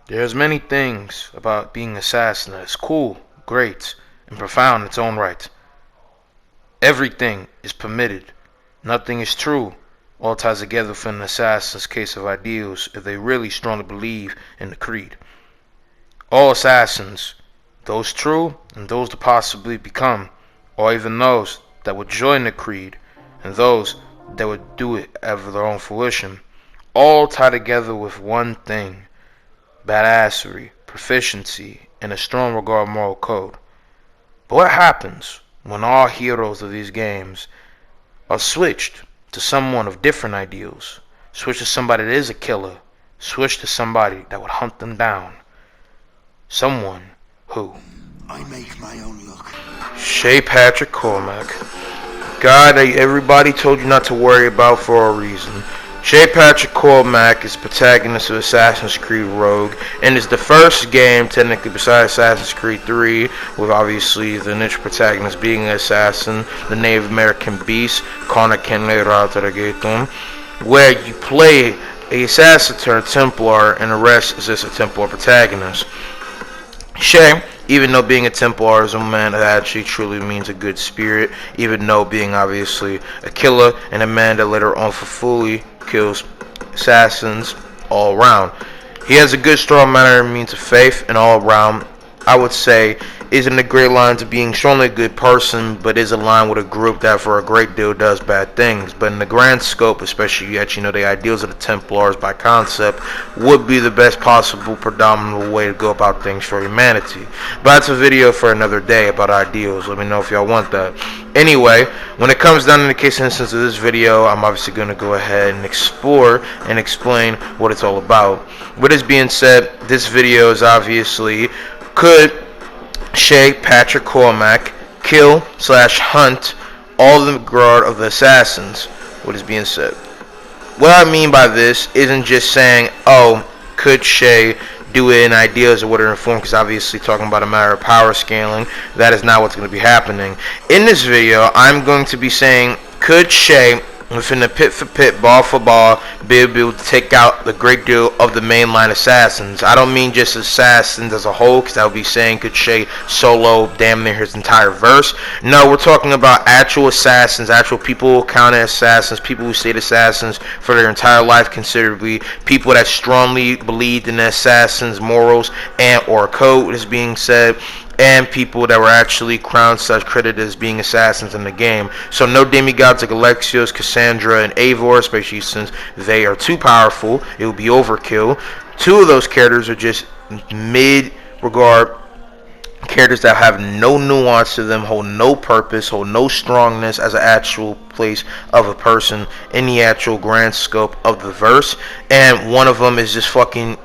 There's many things about being an assassin that is cool, great, and profound in its own right. Everything is permitted. Nothing is true. All ties together within an assassin's case of ideals if they really strongly believe in the creed. All assassins, those true and those to possibly become, or even those that would join the creed, and those that would do it of their own fruition, all tie together with one thing: badassery, proficiency, and a strong regard moral code. But what happens when all heroes of these games are switched to someone of different ideals? Switch to somebody that is a killer. Switch to somebody that would hunt them down. Someone who? I make my own luck. Shay Patrick, Cormac. God that everybody told you not to worry about for a reason. Shay Patrick Cormac is protagonist of Assassin's Creed Rogue, and is the first game, technically besides Assassin's Creed 3, with obviously the niche protagonist being an assassin, the Native American beast, Cormac, where you play a assassin turned Templar, and the rest is just a Templar protagonist. Shay, even though being a Templar is a man that actually truly means a good spirit, even though being obviously a killer and a man that later on fully kills assassins all around. He has a good strong manner and means of faith, and all around I would say isn't a great line to being strongly a good person, but is aligned with a group that for a great deal does bad things. But in the grand scope, especially yet the ideals of the Templars by concept would be the best possible predominant way to go about things for humanity. But that's a video for another day about ideals. Let me know if y'all want that. Anyway, when it comes down to the case instance of this video, I'm obviously going to go ahead and explore and explain what it's all about. With this being said, this video is obviously, could Shay Patrick Cormac kill/hunt all the guard of the assassins? What is being said. What I mean by this isn't just saying, oh, could Shay do it in ideas or what are informed, because obviously talking about a matter of power scaling. That is not what's going to be happening. In this video, I'm going to be saying, could Shay, within the pit for pit, ball for ball, be able to take out the great deal of the mainline assassins? I don't mean just assassins as a whole, because I would be saying could Shay solo damn near his entire verse. No, we're talking about actual assassins, actual people who count as assassins, people who stayed assassins for their entire life considerably, people that strongly believed in the assassins' morals and or code, is being said, and people that were actually crowned such credit as being assassins in the game. So no demigods like Alexios, Cassandra, and Eivor, especially since they are too powerful. It would be overkill. Two of those characters are just mid-regard characters that have no nuance to them, hold no purpose, hold no strongness as an actual place of a person in the actual grand scope of the verse. And one of them is just fucking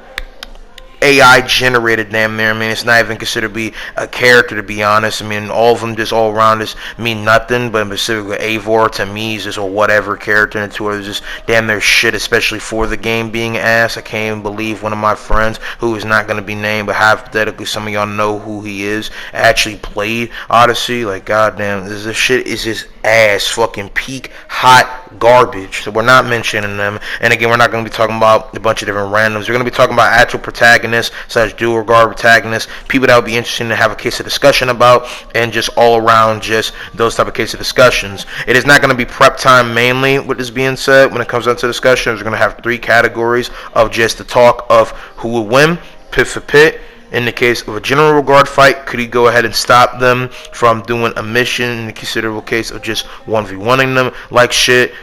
AI generated damn near. I mean, it's not even considered to be a character, to be honest. I mean, all of them just all around just mean nothing, but specifically Eivor to me is just a whatever character, and the two others just damn near shit, especially for the game being ass. I can't even believe one of my friends, who is not going to be named, but hypothetically some of y'all know who he is, actually played Odyssey. Like, goddamn, this shit is just ass, fucking peak hot garbage. So we're not mentioning them. And again, we're not going to be talking about a bunch of different randoms. We're going to be talking about actual protagonists, such dual regard protagonists, people that would be interesting to have a case of discussion about, and just all around just those type of case of discussions. It is not going to be prep time mainly with this being said. When it comes down to discussions, we're going to have three categories of just the talk of who will win, pit for pit. In the case of a general regard fight, could he go ahead and stop them from doing a mission? In the considerable case of just 1v1ing them like shit,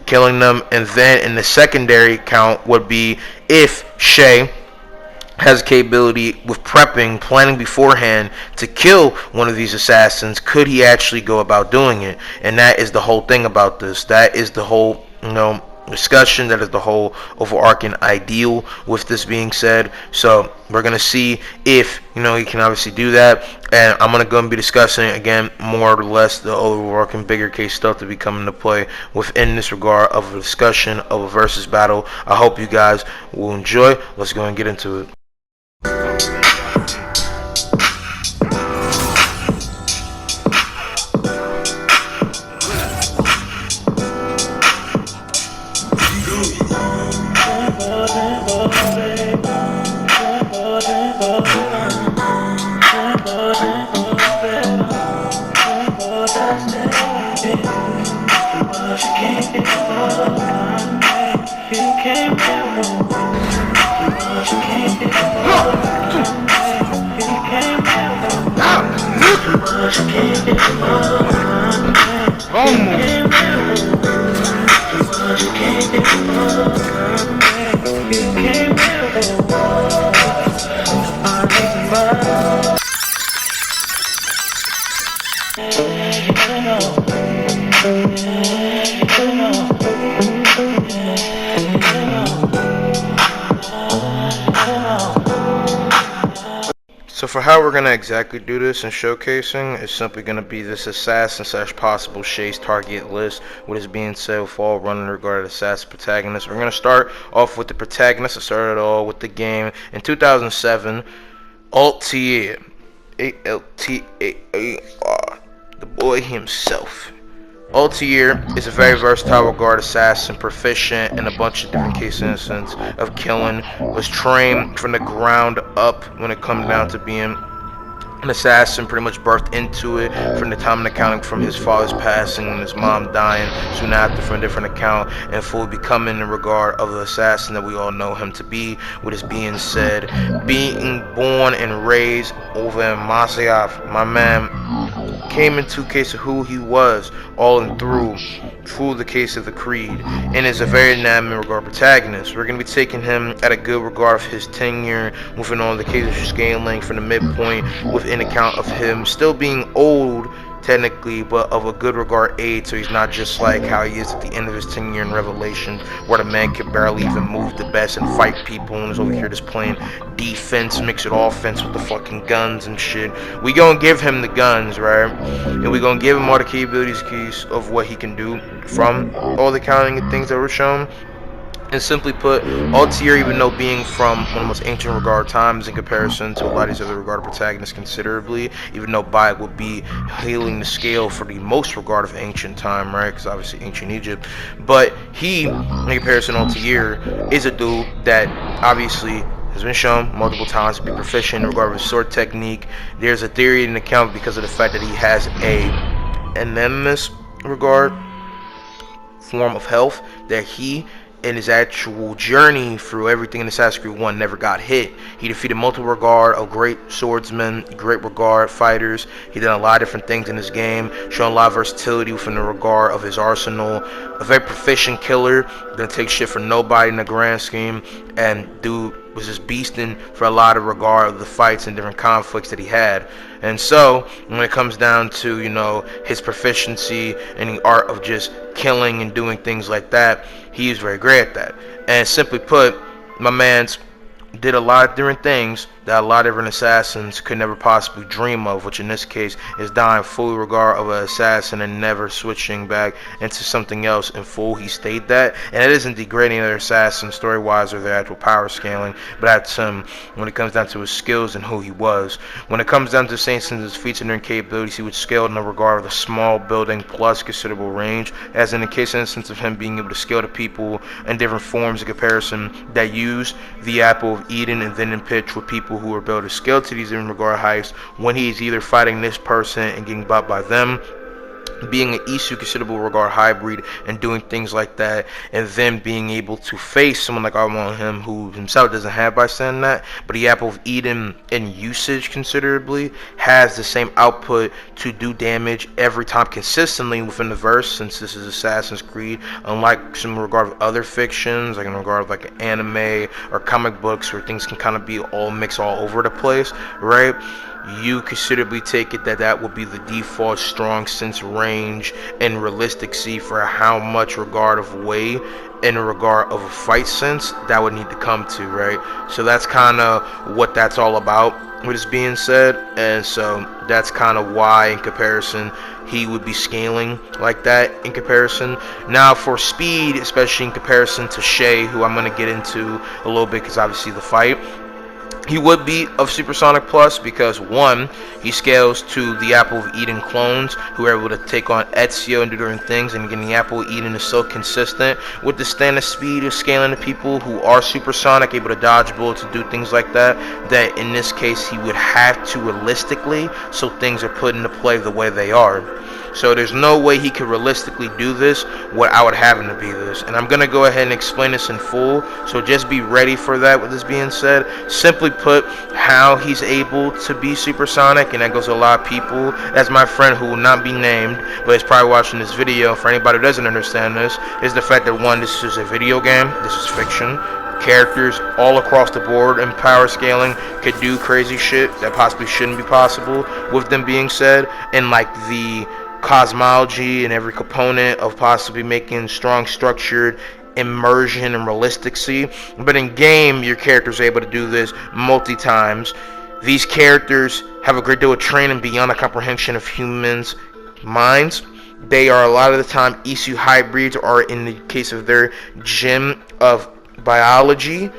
killing them. And then in the secondary count would be if Shay has capability with prepping, planning beforehand to kill one of these assassins, could he actually go about doing it? And that is the whole thing about this. That is the whole, discussion. That is the whole overarching ideal with this being said. So we're going to see if, he can obviously do that. And I'm going to go and be discussing, again, more or less the overarching bigger case stuff to be coming to play within this regard of a discussion of a versus battle. I hope you guys will enjoy. Let's go and get into it. So for how we're going to exactly do this and showcasing is simply going to be this assassin / possible Shay's target list. What is being said with all running regarded assassin protagonists. We're going to start off with the protagonist. I started all with the game in 2007. Altair, Altair, the boy himself. Altair is a very versatile regard assassin, proficient in a bunch of different case instances of killing, was trained from the ground up when it comes down to being an assassin, pretty much birthed into it from the time and accounting from his father's passing and his mom dying soon after from a different account, and fully becoming in regard of the assassin that we all know him to be. With this being said, being born and raised over in Masyaf, my man came into case of who he was all and through the case of the creed, and is a very dynamic regard protagonist. We're going to be taking him at a good regard of his tenure, moving on to the case of scaling from the midpoint within account of him still being old technically, but of a good regard age, so he's not just like how he is at the end of his tenure in Revelation, where the man can barely even move the best and fight people, and is over here just playing defense, mix it offense with the fucking guns and shit. We gonna give him the guns, right? And we gonna give him all the capabilities keys of what he can do from all the counting and things that were shown. And simply put, Altair, even though being from one of the most ancient regard times in comparison to a lot of these other regarded protagonists considerably, even though Bayek would be hailing the scale for the most regard of ancient time, right? Because obviously ancient Egypt. But he, in comparison to Altair, is a dude that obviously has been shown multiple times to be proficient in regard of his sword technique. There's a theory in the account because of the fact that he has a anonymous regard form of health that he in his actual journey through everything in Assassin's Creed 1 never got hit. He defeated multiple regard of great swordsmen, great regard fighters. He did a lot of different things in this game, showing a lot of versatility within the regard of his arsenal. A very proficient killer, gonna take shit for nobody in the grand scheme, and dude was just beasting for a lot of regard of the fights and different conflicts that he had. And so when it comes down to, you know, his proficiency in the art of just killing and doing things like that, he is very great at that. And simply put, my man's did a lot of different things that a lot of different assassins could never possibly dream of, which in this case is dying fully regard of an assassin and never switching back into something else in full. He stayed that, and it isn't degrading other assassins story wise or their actual power scaling, but that's him when it comes down to his skills and who he was. When it comes down to Saints and his feats and their capabilities, he would scale in the regard of the small building plus considerable range, as in the case instance of him being able to scale to people in different forms in comparison that use the apple of Eden and then in pitch with people who are able to scale to these in regard heights when he's either fighting this person and getting bought by them, being an Isu considerable regard hybrid and doing things like that, and then being able to face someone like him who himself doesn't have by saying that, but the apple of Eden in usage considerably has the same output to do damage every time consistently within the verse, since this is Assassin's Creed, unlike some regard of other fictions, like in regard of like an anime or comic books where things can kind of be all mixed all over the place, right? You considerably take it that that would be the default strong sense range and realistic C for how much regard of weight in a regard of a fight sense that would need to come to, right? So that's kind of what that's all about, what is being said, and so that's kind of why in comparison he would be scaling like that in comparison. Now for speed, especially in comparison to Shay, who I'm going to get into a little bit because obviously the fight, he would be of Supersonic Plus because, one, he scales to the Apple of Eden clones who are able to take on Ezio and do different things, and again, the Apple of Eden is so consistent with the standard speed of scaling to people who are supersonic, able to dodge bullets and do things like that, that in this case he would have to realistically, so things are put into play the way they are. So there's no way he could realistically do this without having to be this. And I'm going to go ahead and explain this in full, so just be ready for that. With this being said, simply put, how he's able to be supersonic, and that goes to a lot of people, as my friend who will not be named, but is probably watching this video, for anybody who doesn't understand this, is the fact that, one, this is a video game, this is fiction. Characters all across the board in power scaling could do crazy shit that possibly shouldn't be possible. With them being said, and like the cosmology and every component of possibly making strong structured immersion and realisticity. But in game, your character's able to do this multi-times. These characters have a great deal of training beyond the comprehension of humans' minds. They are a lot of the time ECU hybrids, or in the case of their gym of biology,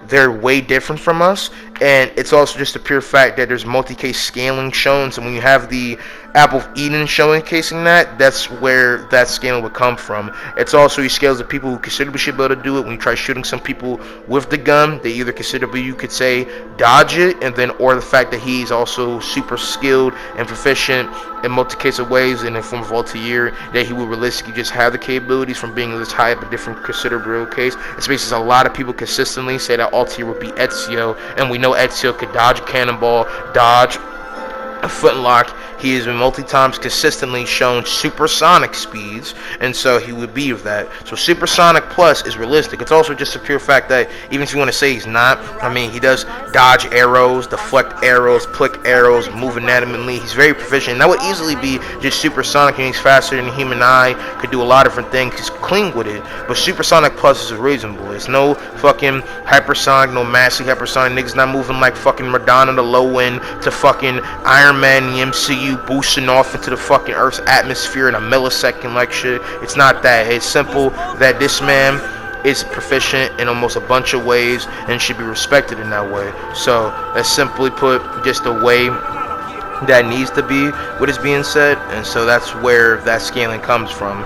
they're way different from us. And it's also just a pure fact that there's multi-case scaling shown. So when you have the Apple of Eden showcasing that, that's where that scaling would come from. It's also, he scales the people who considerably should be able to do it. When you try shooting some people with the gun, they either considerably, you could say, dodge it, and then, or the fact that he's also super skilled and proficient in multi-case of ways, in the form of Altair, that he will realistically just have the capabilities from being this high up a different considerable case. Especially a lot of people consistently say that Altair would be Ezio, and we know Ezio could dodge a cannonball, dodge a footlock. He has been multi-times consistently shown supersonic speeds, and so he would be of that. So supersonic plus is realistic. It's also just a pure fact that even if you want to say he's not, I mean, he does dodge arrows, deflect arrows, plick arrows, move anatomy. He's very proficient. And that would easily be just supersonic, and he's faster than the human eye, could do a lot of different things. He's clean with it. But supersonic plus is reasonable. It's no fucking hypersonic, no massive hypersonic. Niggas not moving like fucking Madonna the low end to fucking Iron Man in the MCU, boosting off into the fucking Earth's atmosphere in a millisecond like shit. It's not that. It's simple that this man is proficient in almost a bunch of ways and should be respected in that way. So that's simply put just the way that needs to be, what is being said, and so that's where that scaling comes from.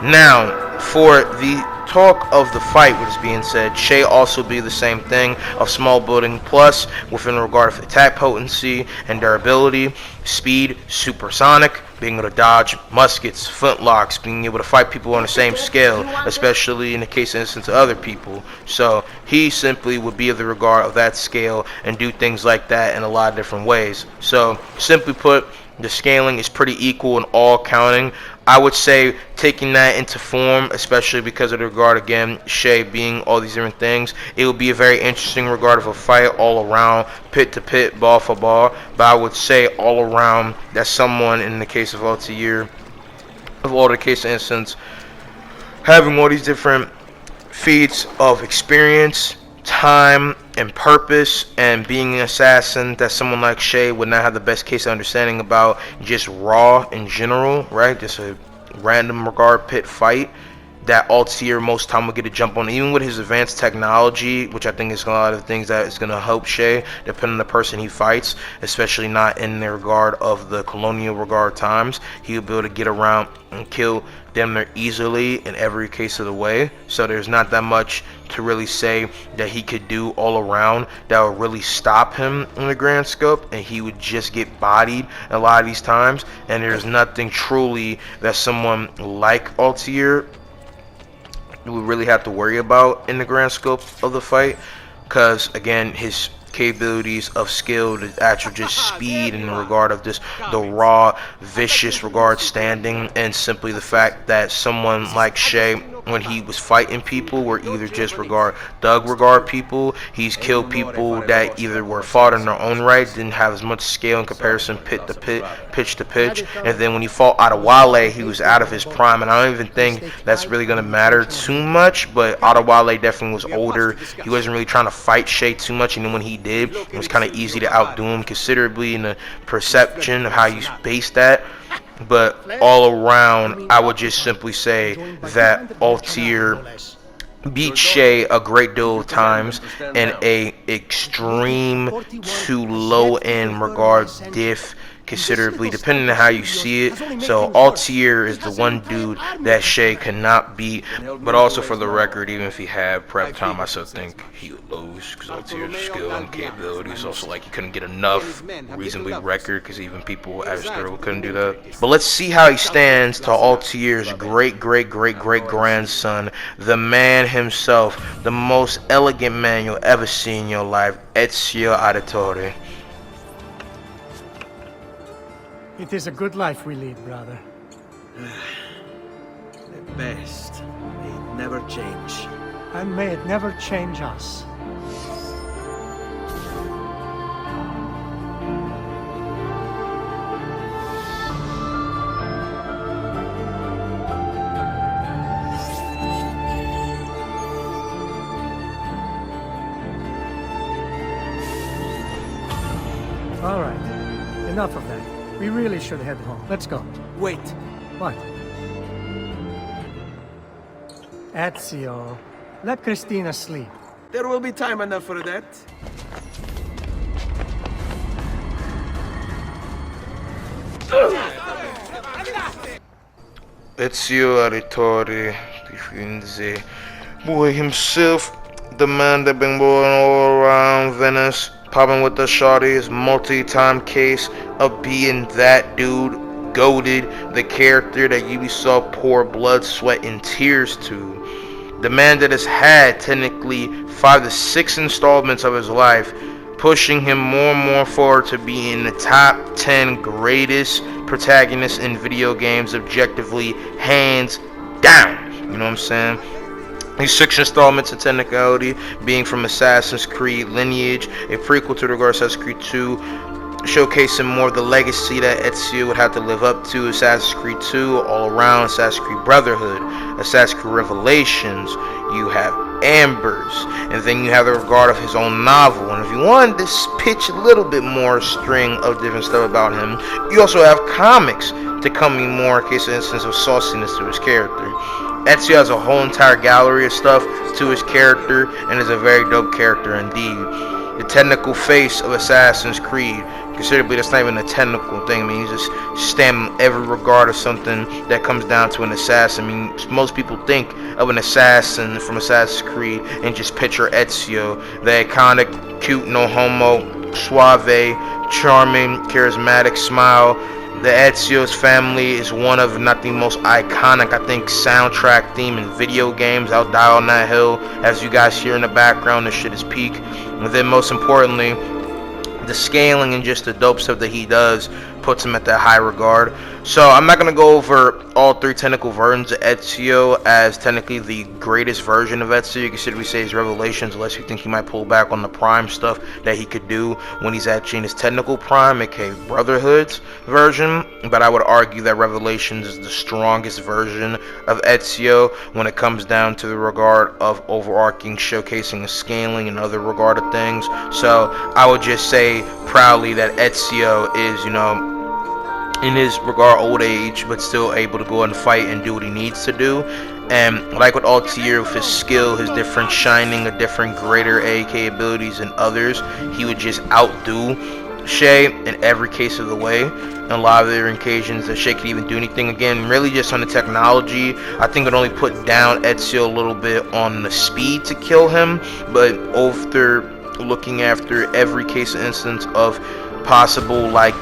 Now, for the talk of the fight, what is being said, Shay also be the same thing of small building plus within regard of attack potency and durability, speed, supersonic, being able to dodge muskets, flintlocks, being able to fight people on the same scale, especially in the case of instance of other people. So he simply would be of the regard of that scale and do things like that in a lot of different ways. So simply put, the scaling is pretty equal in all counting. I would say taking that into form, especially because of the regard, again, Shay being all these different things, it would be a very interesting regard of a fight all around, pit to pit, ball for ball. But I would say all around that someone, in the case of Altair, of all the case instance, having all these different feats of experience, time, and purpose, and being an assassin that someone like Shay would not have the best case of understanding about just raw in general, right? Just a random regard pit fight that Altair most time would get a jump on, even with his advanced technology, which I think is a lot of things that is going to help Shay, depending on the person he fights, especially not in the regard of the colonial regard times. He'll be able to get around and kill them there easily in every case of the way. So there's not that much to really say that he could do all around that would really stop him in the grand scope, and he would just get bodied a lot of these times. And there's nothing truly that someone like Altair we really have to worry about in the grand scope of the fight, because again, his capabilities of skill, the actual just speed in the regard of just the raw vicious regard standing, and simply the fact that someone like Shay, when he was fighting people, were either just thug regard people. He's killed people that either were fought in their own right, didn't have as much scale in comparison, pit to pit, pitch to pitch. And then when he fought Adewale, he was out of his prime, and I don't even think that's really going to matter too much, but Adewale definitely was older. He wasn't really trying to fight Shay too much, and then when he did, it was kind of easy to outdo him considerably in the perception of how you base that. But all around, I would just simply say that Altair beat Shay a great deal of times in a extreme to low end regard diff considerably, depending on how you see it. So Altair is the one dude that Shay cannot beat. But also for the record, even if he had prep time, I still think he would lose because Altair's skill and capabilities. Also, like, he couldn't get enough reasonably record because even people as Sterling couldn't do that. But let's see how he stands to Altair's great grandson, the man himself, the most elegant man you'll ever see in your life, Ezio Auditore. It is a good life we lead, brother. The best. May it never change. And may it never change us. All right. Enough of that. We really should head home. Let's go. Wait. What? Ezio, let Christina sleep. There will be time enough for that. Ezio Auditore, the boy himself, the man that been born all around Venice, popping with the shawties, multi-time case of being that dude, goated, the character that Ubisoft pour blood, sweat, and tears to. The man that has had technically 5 to 6 installments of his life, pushing him more and more forward to be in the top 10 greatest protagonists in video games, objectively, hands down. You know what I'm saying? These 6 installments in technicality, being from Assassin's Creed lineage, a prequel to the Assassin's Creed 2, showcasing more of the legacy that Ezio would have to live up to. Assassin's Creed 2, all around, Assassin's Creed Brotherhood, Assassin's Creed Revelations, you have Ambers, and then you have the regard of his own novel. And if you wanted to pitch a little bit more string of different stuff about him, you also have comics to come in more case of instance of sauciness to his character. Ezio has a whole entire gallery of stuff to his character and is a very dope character indeed. The technical face of Assassin's Creed, considerably that's not even a technical thing. I mean, he's just stamping every regard of something that comes down to an assassin. I mean, most people think of an assassin from Assassin's Creed and just picture Ezio, the iconic, cute, no homo, suave, charming, charismatic smile. The Ezio's family is one of, not the most iconic, I think, soundtrack theme in video games. I'll die on that hill. As you guys hear in the background, this shit is peak. And then most importantly, the scaling and just the dope stuff that he does puts him at that high regard. So I'm not going to go over all 3 technical versions of Ezio as technically the greatest version of Ezio. You can simply say his Revelations, unless you think he might pull back on the Prime stuff that he could do when he's actually in his technical Prime, aka Brotherhood's version. But I would argue that Revelations is the strongest version of Ezio when it comes down to the regard of overarching, showcasing the scaling and other regard of things. So I would just say proudly that Ezio is, you know, in his regard old age, but still able to go and fight and do what he needs to do. And like with Altair, with his skill, his different shining, a different greater AK abilities than others, he would just outdo Shay in every case of the way. And a lot of the occasions that Shay could even do anything. Again, really just on the technology, I think it only put down Ezio a little bit on the speed to kill him, but after looking after every case and instance of possible, like,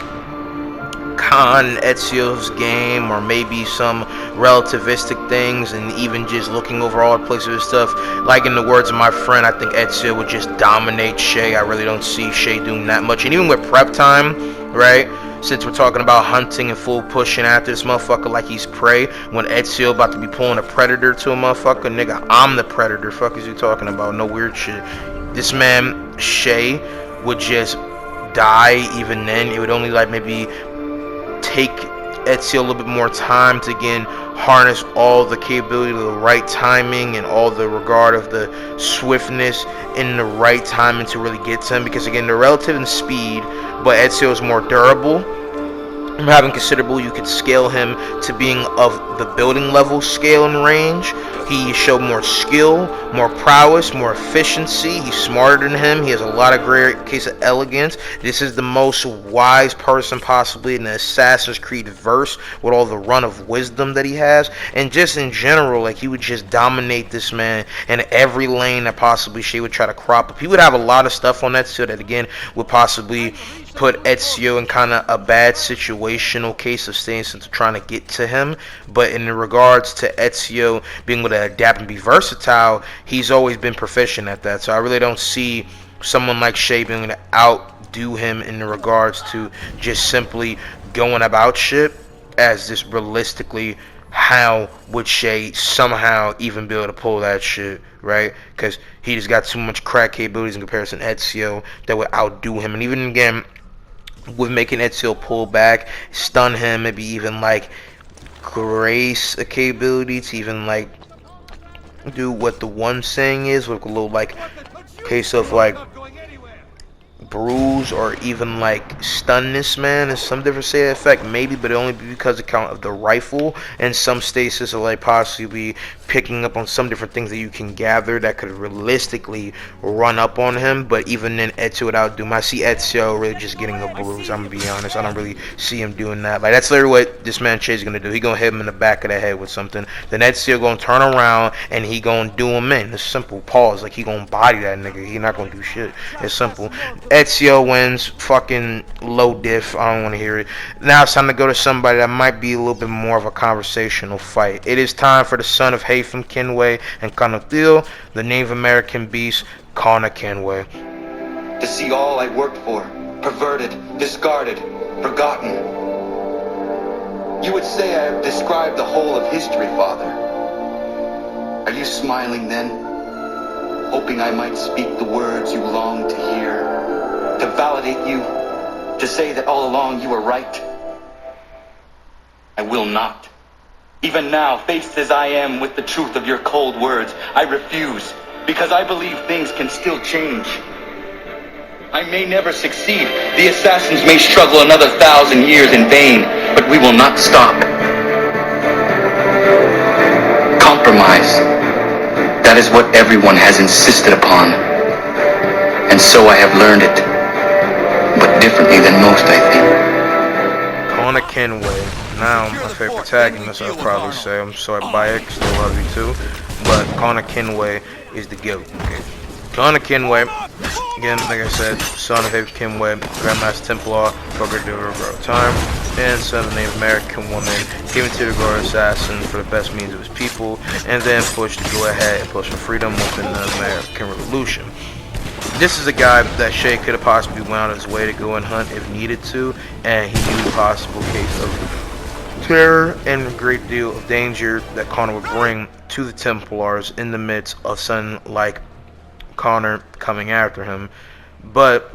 con Ezio's game, or maybe some relativistic things, and even just looking over all the places of his stuff, like in the words of my friend, I think Ezio would just dominate Shay. I really don't see Shay doing that much. And even with prep time, right, since we're talking about hunting and full pushing after this motherfucker like he's prey, when Ezio about to be pulling a predator to a motherfucker, nigga, I'm the predator, fuck is you talking about? No weird shit. This man Shay would just die. Even then, it would only like maybe take Ezio a little bit more time to again harness all the capability of the right timing and all the regard of the swiftness in the right timing to really get to him, because again, they're relative in speed, but Ezio is more durable having considerable, you could scale him to being of the building level scale and range. He showed more skill, more prowess, more efficiency. He's smarter than him. He has a lot of great case of elegance. This is the most wise person possibly in the Assassin's Creed verse, with all the run of wisdom that he has. And just in general, like, he would just dominate this man in every lane that possibly Shay would try to crop up. He would have a lot of stuff on Ezio that, again, would possibly put Ezio in kind of a bad situational case of staying since trying to get to him. But in regards to Ezio being able to adapt and be versatile, he's always been proficient at that. So I really don't see someone like Shay being able to outdo him in regards to just simply going about shit, as just realistically, how would Shay somehow even be able to pull that shit, right? Because he just got too much crack capabilities in comparison to Ezio that would outdo him. And even again, with making Ezio pull back, stun him, maybe even like grace a capability to even like do what the one saying is, with a little like case of like bruise or even like stun this man in some different say effect, maybe, but it only be because of count of the rifle and some stasis, or like possibly picking up on some different things that you can gather that could realistically run up on him. But even then, Ezio would outdo him. I see Ezio really just getting a bruise. I'm gonna be honest, I don't really see him doing that. Like, that's literally what this man Shay's gonna do. He gonna hit him in the back of the head with something, then Ezio gonna turn around and he gonna do him in. It's simple. Pause. Like, he gonna body that nigga. He not gonna do shit. It's simple. Ezio wins. Fucking low diff. I don't want to hear it. Now it's time to go to somebody that might be a little bit more of a conversational fight. It is time for the son of Haytham Kenway and Conathil, the Native American beast, Cormac Kenway. To see all I worked for, perverted, discarded, forgotten. You would say I have described the whole of history, Father. Are you smiling then? Hoping I might speak the words you long to hear? To validate you? To say that all along you were right? I will not. Even now, faced as I am with the truth of your cold words, I refuse, because I believe things can still change. I may never succeed. The assassins may struggle another 1,000 years in vain, but we will not stop. Compromise. That is what everyone has insisted upon. And so I have learned it. But differently than most, I think. Cormac Kenway. Now, my favorite protagonist, I'll probably say. I'm sorry, Bayek, still love you too. But Cormac Kenway is the GOAT. Okay. Cormac Kenway, again, like I said, son of Haytham Kenway, Grandmaster Templar, Brigadier of Time, and son of a Native American woman, came into the Guard Assassin for the best means of his people, and then pushed to go ahead and push for freedom within the American Revolution. This is a guy that Shay could have possibly wound his way to go and hunt if needed to, and he knew the possible case of terror and a great deal of danger that Connor would bring to the Templars in the midst of someone like Connor coming after him. But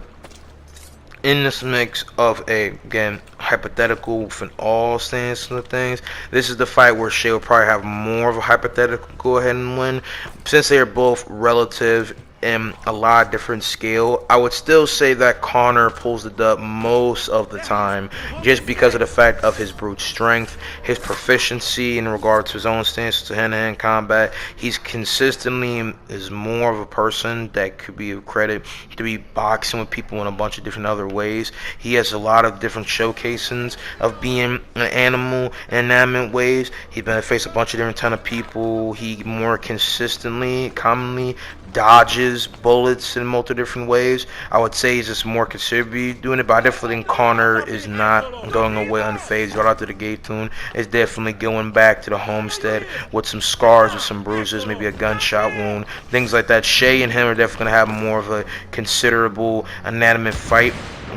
in this mix of a, again, hypothetical from all stands of things, this is the fight where Shay will probably have more of a hypothetical go ahead and win, since they are both relative in a lot of different scale. I would still say that Connor pulls the dub most of the time, just because of the fact of his brute strength, his proficiency in regard to his own stance to hand-to-hand combat. He's consistently is more of a person that could be of credit to be boxing with people in a bunch of different other ways. He has a lot of different showcases of being an animal in inanimate ways. He's been to face a bunch of different ton of people. He more consistently, commonly dodges bullets in multiple different ways. I would say he's just more considerably doing it, but I definitely think Connor is not going away unfazed right out to the gate tune. Is definitely going back to the homestead with some scars, with some bruises, maybe a gunshot wound, things like that. Shay and him are definitely going to have more of a considerable inanimate fight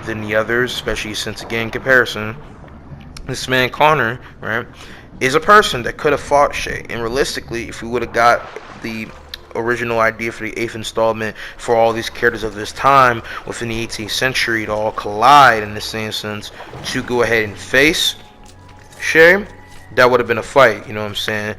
than the others, especially since, again, in comparison, this man Connor, right, is a person that could have fought Shay. And realistically, if we would have got the original idea for the 8th installment for all these characters of this time within the 18th century to all collide in the same sense to go ahead and face Shay, that would have been a fight, you know what I'm saying?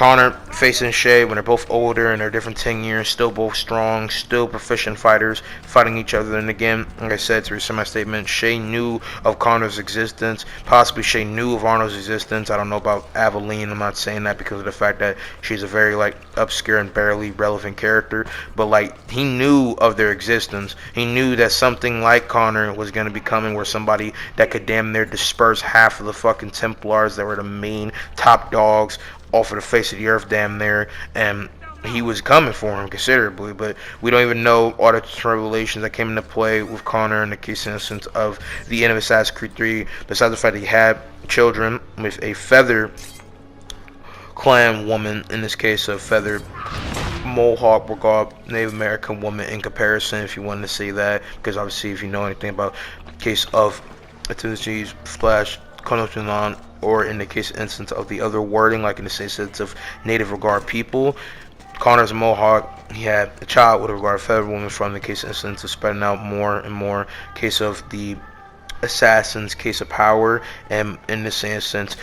Connor facing Shay when they're both older and they're different 10 years, still both strong, still proficient fighters, fighting each other. And again, like I said, to rescind my statement, Shay knew of Connor's existence. Possibly Shay knew of Arnold's existence. I don't know about Aveline. I'm not saying that because of the fact that she's a very like obscure and barely relevant character. But like he knew of their existence. He knew that something like Connor was going to be coming, where somebody that could damn near disperse half of the fucking Templars that were the main top dogs off of the face of the earth damn near, and he was coming for him considerably. But we don't even know all the revelations that came into play with Connor in the case instance of the end of Assassin's Creed 3, besides the fact that he had children with a Feather clan woman, in this case a Feather Mohawk regard Native American woman in comparison, if you wanted to see that, because obviously if you know anything about the case of Attenzi's Flash Konosunan, or in the case instance of the other wording, like in the sense of Native regard people, Connor's a Mohawk. He had a child with a regard Feather woman from the case instance of spreading out more and more. Case of the assassin's case of power, and in the same sense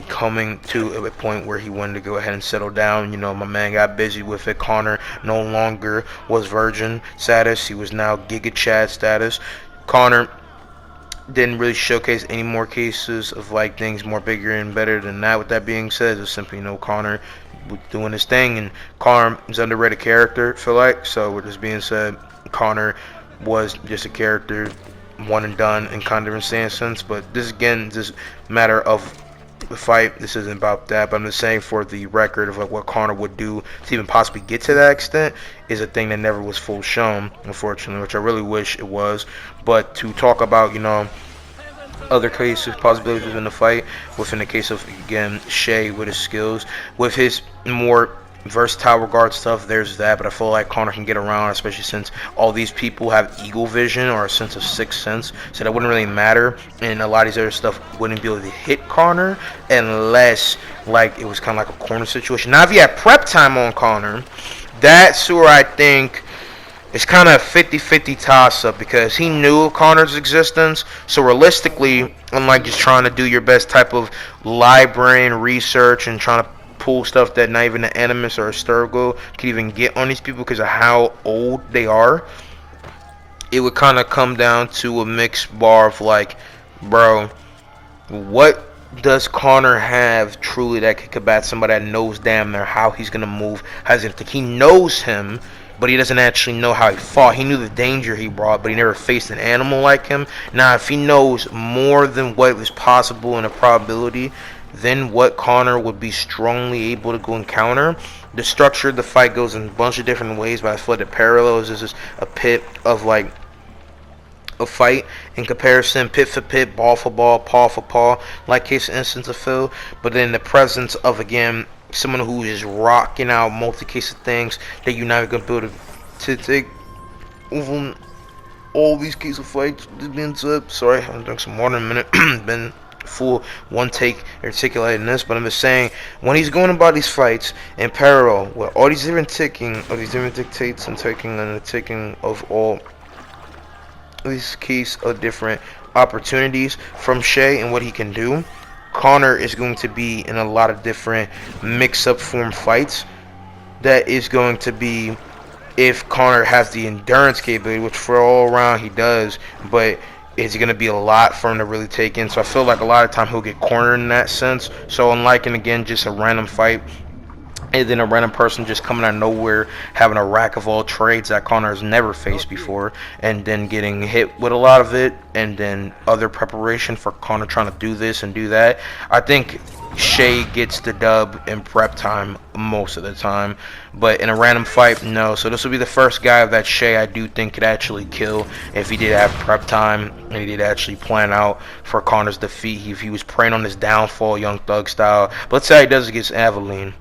coming to a point where he wanted to go ahead and settle down. You know, my man got busy with it. Connor no longer was virgin status. He was now Giga Chad status. Connor didn't really showcase any more cases of like things more bigger and better than that. With that being said, it's simply, you know, Connor doing his thing, and Connor is an underrated character, I feel like. So with this being said, Connor was just a character, one and done in kind of a sense. But this again, this matter of the fight, this isn't about that, but I'm just saying for the record of like what Connor would do to even possibly get to that extent is a thing that never was full shown, unfortunately, which I really wish it was. But to talk about, you know, other cases, possibilities within the fight, within the case of, again, Shay with his skills, with his more versatile regard stuff, there's that. But I feel like Connor can get around, especially since all these people have eagle vision or a sense of sixth sense, so that wouldn't really matter, and a lot of these other stuff wouldn't be able to hit Connor unless like it was kind of like a corner situation. Now if you had prep time on Connor, that's where I think it's kind of a 50-50 toss-up, because he knew of Connor's existence. So realistically, unlike just trying to do your best type of library and research and trying to pull stuff that not even the Animus or Asturgo can even get on these people because of how old they are, it would kind of come down to a mixed bar of like, bro, what does Connor have truly that can combat somebody that knows damn near how he's gonna move, how he's gonna think? He knows him, but he doesn't actually know how he fought. He knew the danger he brought, but he never faced an animal like him. Now, if he knows more than what was possible in a probability, then what Connor would be strongly able to go encounter. The structure of the fight goes in a bunch of different ways, but I feel like the parallels is just a pit of like a fight in comparison, pit for pit, ball for ball, paw for paw, like case instance of Phil. But in the presence of, again, someone who is rocking out multi-case of things that you're not going to be able to take over all these case of fights. Being said, sorry, I'm drinking some water in a minute. Been full one take articulating this, but I'm just saying, when he's going about these fights in parallel with all these different ticking of these different dictates and taking and the ticking of all these keys of different opportunities from Shay and what he can do, Connor is going to be in a lot of different mix-up form fights. That is going to be, if Connor has the endurance capability, which for all around he does, but it's going to be a lot for him to really take in. So I feel like a lot of time he'll get cornered in that sense. So unlike, and again, just a random fight and then a random person just coming out of nowhere, having a rack of all trades that Connor has never faced before, and then getting hit with a lot of it, and then other preparation for Connor trying to do this and do that, I think Shay gets the dub in prep time most of the time. But in a random fight, no. So this will be the first guy of that Shay I do think could actually kill if he did have prep time and he did actually plan out for Connor's defeat, if he was preying on his downfall, Young Thug style. But let's say how he does against Aveline.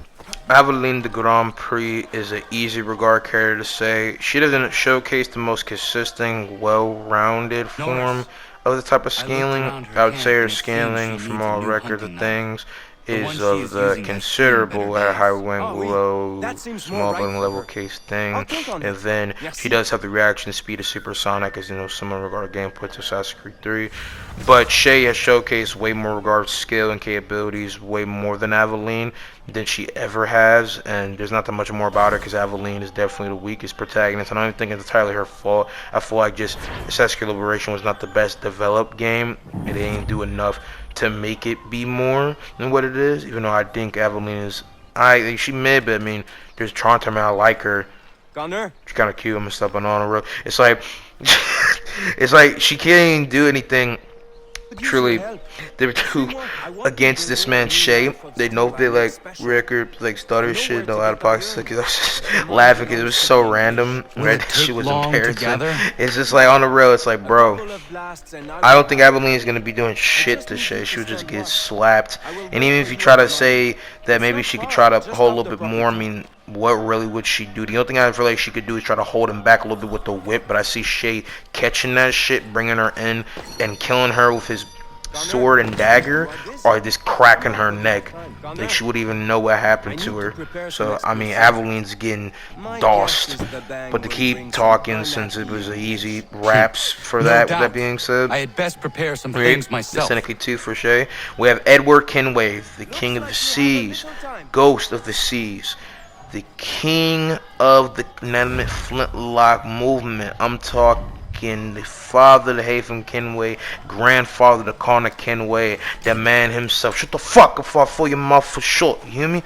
Aveline de Grand Prix is an easy regard character to say. She doesn't showcase the most consistent, well-rounded form of the type of scaling. I would say her scaling, from all records of things, is of the considerable at high wing low small building level case thing, and then she does have the reaction speed of supersonic, as you know, similar regard gameplay to Assassin's Creed 3. But Shay has showcased way more regard skill and capabilities, way more than Aveline than she ever has, and there's not that much more about her because Aveline is definitely the weakest protagonist. I don't even think it's entirely her fault. I feel like just Assassin's Creed Liberation was not the best developed game, and they didn't do enough to make it be more than what it is, even though I think Aveline is, she mid, but I mean, there's Tronter, man, I like her. She's kind of cute and stuff, but on the road, it's like, it's like she can't even do anything. Truly, they were two against this man Shay. They know they like record like stutter shit. A lot of pockets. Like, I was just laughing because it was so random. Right, she was embarrassing. It's just like on the real. It's like, bro, I don't think Aveline is gonna be doing shit to Shay. She would just get slapped. And even if you try to say that maybe she could try to hold a little bit more, I mean, what really would she do? The only thing I feel like she could do is try to hold him back a little bit with the whip, but I see Shay catching that shit, bringing her in, and killing her with his sword and dagger, or just cracking her neck. Like, she wouldn't even know what happened to her. So, I mean, Aveline's getting dossed. But to keep talking, since it was an easy raps for that, with that being said, I had best prepare some things myself. Seneca 2 for Shay. We have Edward Kenway, the King of the Seas, Ghost of the Seas, the King of the inanimate flintlock movement. I'm talking the father to Haytham Kenway, grandfather to Connor Kenway, the man himself. Shut the fuck up before I fill your mouth for short, you hear me?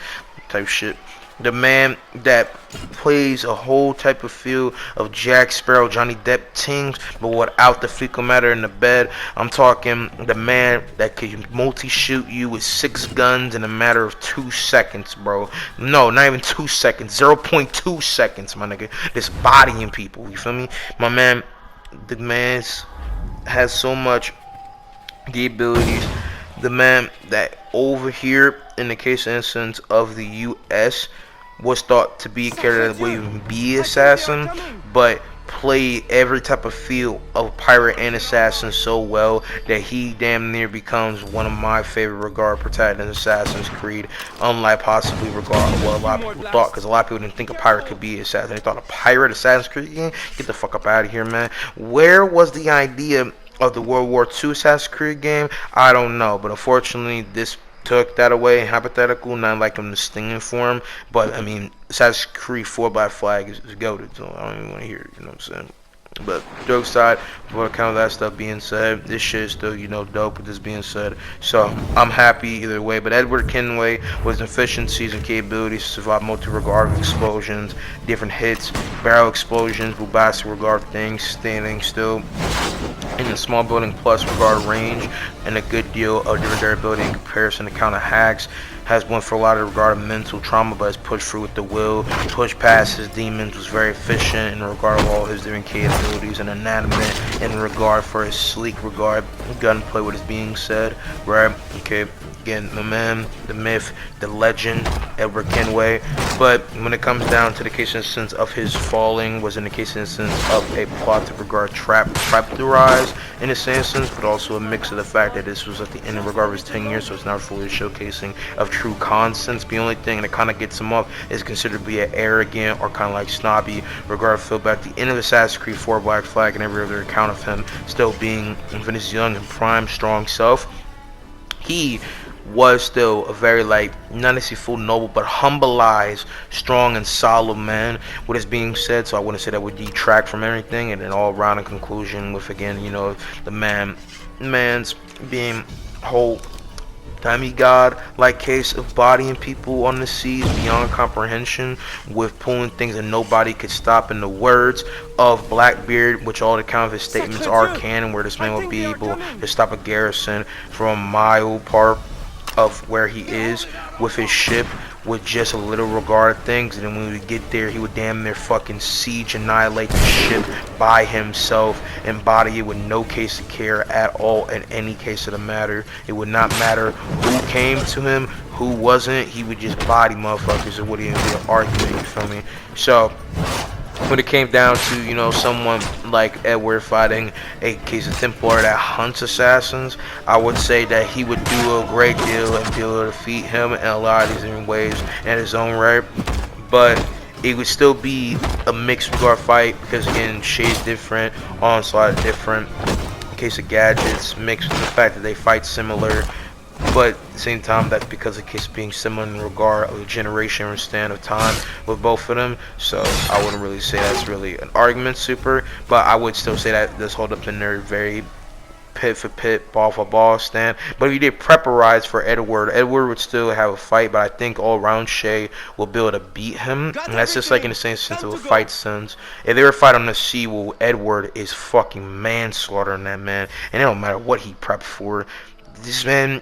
Type shit. The man that plays a whole type of feel of Jack Sparrow, Johnny Depp things, but without the fecal matter in the bed. I'm talking the man that can multi-shoot you with 6 guns in a matter of 2 seconds, bro. No, not even 2 seconds. 0.2 seconds, my nigga. Just bodying people, you feel me? My man, the man has so much the abilities. The man that over here, in the case instance of the U.S., was thought to be a character that would even be assassin, but played every type of feel of pirate and assassin so well that he damn near becomes one of my favorite regard protagonists in Assassin's Creed, unlike possibly regard what a lot of people thought, because a lot of people didn't think a pirate could be an assassin. They thought a pirate Assassin's Creed game? Get the fuck up out of here, man. Where was the idea of the World War II Assassin's Creed game? I don't know, but unfortunately this took that away. Hypothetical, not like I'm stinging for him, but I mean, Assassin's Creed 4 by flag is goated, so I don't even want to hear it, you know what I'm saying? But joke aside, for account of that stuff being said, this shit is still, you know, dope with this being said. So I'm happy either way. But Edward Kenway with efficiencies and capabilities to survive multi-regard explosions, different hits, barrel explosions, bombastic regard things, standing still in the small building plus regard range, and a good deal of different durability in comparison to counter hacks. Has went for a lot of regard of mental trauma, but has pushed through with the will, pushed past his demons, was very efficient in regard of all his different capabilities, and inanimate in regard for his sleek regard gunplay, what is being said, right? Okay, again, the man, the myth, the legend, Edward Kenway. But when it comes down to the case instance of his falling, was in the case instance of a plot to regard trapdorized in this instance, but also a mix of the fact that this was at the end of regard of his 10 years, so it's not fully showcasing of true constants. The only thing that kind of gets him up is considered to be an arrogant or kind of like snobby regard feel back at the end of Assassin's Creed 4 Black Flag and every other account of him still being in his young and prime strong self. He was still a very, like, not necessarily full noble, but humbleized, strong and solid man. What is being said, so I wouldn't say that would detract from anything. And then all around in conclusion with, again, you know, the man's being whole demigod like case of bodying people on the seas beyond comprehension, with pulling things that nobody could stop, in the words of Blackbeard, which all the count of his statements are canon, where this man will be able to stop a garrison from a mile part of where he is with his ship with just a little regard things, and then when we get there he would damn near fucking siege annihilate the ship by himself and body it with no case of care at all in any case of the matter. It would not matter who came to him, who wasn't, he would just body motherfuckers. It wouldn't even be an argument, you feel me? So when it came down to, you know, someone like Edward fighting a case of Templar that hunts assassins, I would say that he would do a great deal and be able to defeat him in a lot of these different ways in his own right. But it would still be a mixed regard fight because, again, Shay's different, Onslaught different. In case of gadgets, mixed with the fact that they fight similar, but at the same time, that's because of case being similar in regard of a generation or span of time with both of them. So I wouldn't really say that's really an argument super, but I would still say that does hold up in their very pit for pit, ball for ball stand. But if you did preparize for Edward, Edward would still have a fight, but I think all around Shay will be able to beat him. And that's just like in the same sense of a fight sense. If they were fighting on the sea, well, Edward is fucking manslaughtering that man, and it don't matter what he prepped for. This man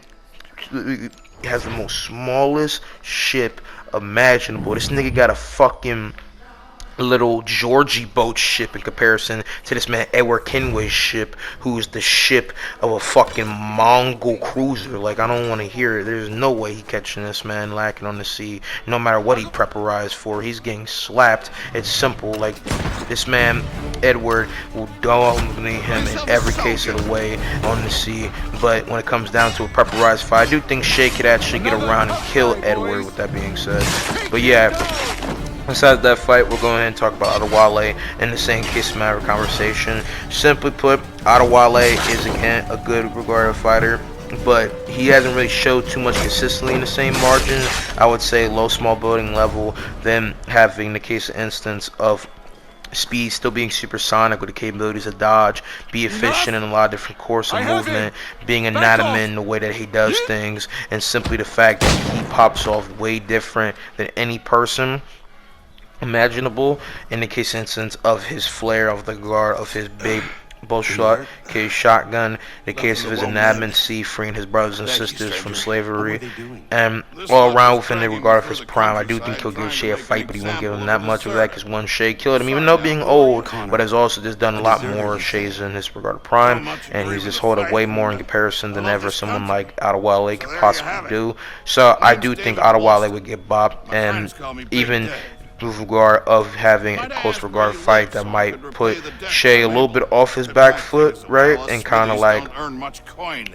has the most smallest ship imaginable. This nigga got a fucking little Georgie boat ship in comparison to this man Edward Kenway's ship, who's the ship of a fucking Mongol cruiser. Like, I don't want to hear it. There's no way he catching this man lacking on the sea, no matter what he preparized for. He's getting slapped. It's simple. Like, this man Edward will dominate him in every case of the way on the sea. But when it comes down to a preparized fight, I do think Shay could actually get around and kill Edward, with that being said. But yeah, besides that fight, we'll go ahead and talk about Adewale in the same case matter conversation. Simply put, Adewale is, again, a good regarded fighter, but he hasn't really showed too much consistently in the same margin. I would say low small building level, then having the case of instance of speed still being supersonic with the capabilities of dodge, be efficient in a lot of different course of movement, being an adamant in the way that he does things, and simply the fact that he pops off way different than any person imaginable in the case instance of his flare, of the guard, of his big bullshot case shotgun, the case of his enabmancy, freeing his brothers and sisters from slavery, and all around within the regard of his prime. I do think he'll give Shay a fight, but he won't give him that much of that because one, Shay killed him, even though being old, but has also just done a lot more. Shay's in his regard of prime, and he's just holding way more in comparison than ever someone like Adewale could possibly do. So I do think Adewale would get bopped, and even with regard of having a close regard fight that might put Shay a little bit off his back foot, right, and kind of like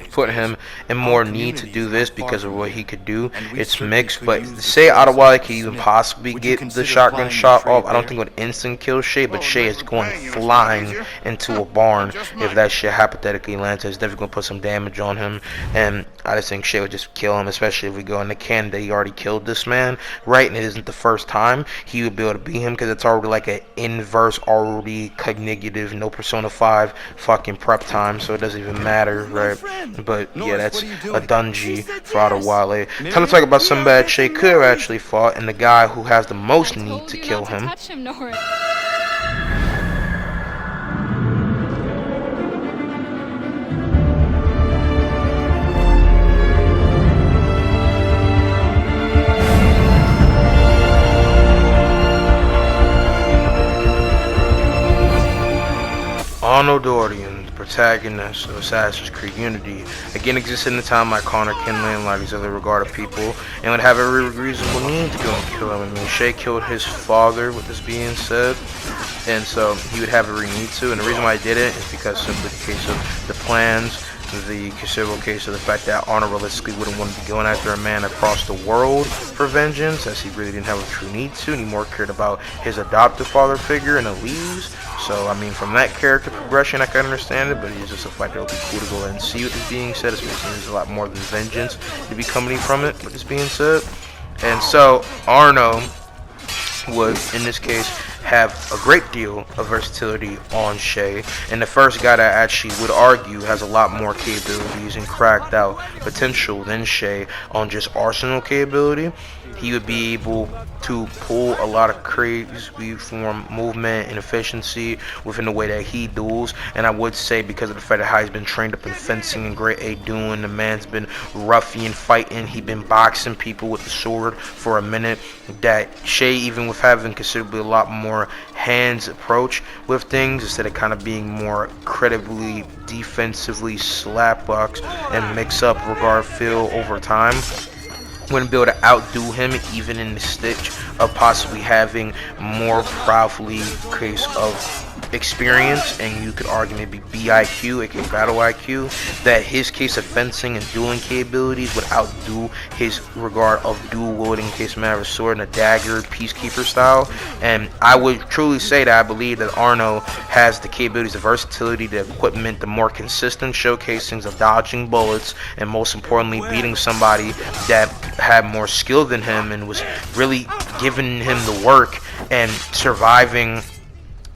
put him in more need to do this because of what he could do. It's mixed, but to say Adewale could even possibly get the shotgun shot off, I don't think it would instant kill Shay, but Shay is going flying into a barn if that shit hypothetically lands. It's definitely going to put some damage on him, and I just think Shay would just kill him, especially if we go into canon that he already killed this man, right, and it isn't the first time. He would be able to beat him because it's already like an inverse, already cognitive, no Persona 5 fucking prep time, so it doesn't even matter, right? But yeah, that's a dungy for Adewale. Time to talk about somebody that Shay could have actually fought, and the guy who has the most need to kill him. Arnold Dorian, the protagonist of Assassin's Creed Unity, again existed in the time like Connor Kinley and like these other regarded people, and would have every reasonable need to go and kill him. I mean, Shay killed his father, with this being said, and so he would have every need to, and the reason why he did it is because simply the case of the plans, the considerable case of the fact that Arnold realistically wouldn't want to be going after a man across the world for vengeance, as he really didn't have a true need to, and he more cared about his adoptive father figure and the leaves. So, I mean, from that character progression, I can understand it, but it's just a fact that it would be cool to go ahead and see what is being said, especially there's a lot more than vengeance to be coming from it, with this being said. And so, Arno would, in this case, have a great deal of versatility on Shay, and the first guy that actually would argue has a lot more capabilities and cracked out potential than Shay on just arsenal capability. He would be able to pull a lot of crazy form movement and efficiency within the way that he duels, and I would say because of the fact that how he's been trained up in fencing and grade A doing, the man's been ruffian fighting, he been boxing people with the sword for a minute, that Shay, even with having considerably a lot more hands approach with things instead of kind of being more credibly defensively slapbox and mix up regard feel over time, wouldn't be able to outdo him even in the stitch of possibly having more probably case of experience, and you could argue maybe BIQ, aka battle IQ, that his case of fencing and dueling capabilities would outdo his regard of dual wielding in case of matter of sword and a dagger peacekeeper style. And I would truly say that I believe that Arno has the capabilities, the versatility, the equipment, the more consistent showcasings of dodging bullets, and most importantly beating somebody that had more skill than him and was really giving him the work and surviving